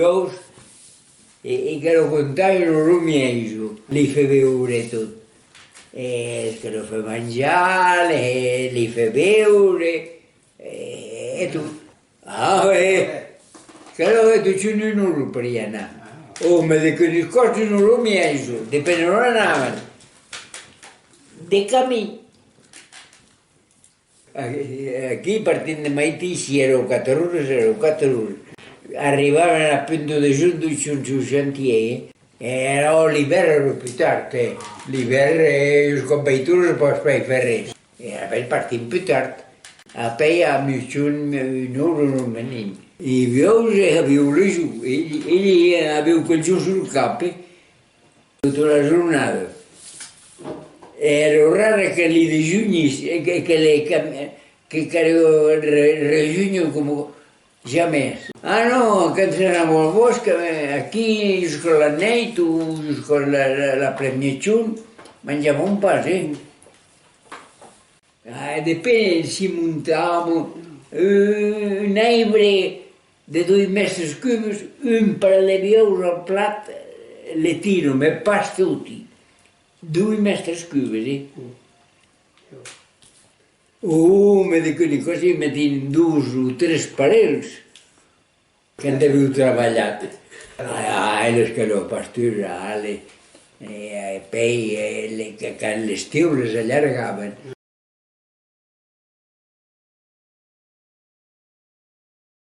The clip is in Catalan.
veus, i que lo contaven el rumiejo, li fa veure tot. Que lo fa mangiar, li fa beure, tot. Que tu c'è un per anar. Ma de que les coses no lo mieso, depende on anaven. De camí. Aquí, partint de Maití, si ero 4 ore. Arribaven a punto de giunto sul chantier, era l'hivern più tard. L'hivern els combaitors no pots fer res. Avevano partito più tardi. A poi a un'ora non venim. I veus avevo giù, egli aveva quel giù sul capo, tutta la giornata. Era raro che li digiunissi, che raggiungo come jamais. No, quand anàvem al bosc, aquí, jusqu'à la nit o jusqu'à l'après-midi, menjàvem un pas, Depèn si muntàvem un arbre de 2 metres cúbics, un per le veus al plat, le tiro, ma pas tutti. 2 metres cúbics, ma de quelle cose me tenen 2 o 3 parells que han d'haver treballat. Les que lo pasturale, poi que l'estiu les allargaven.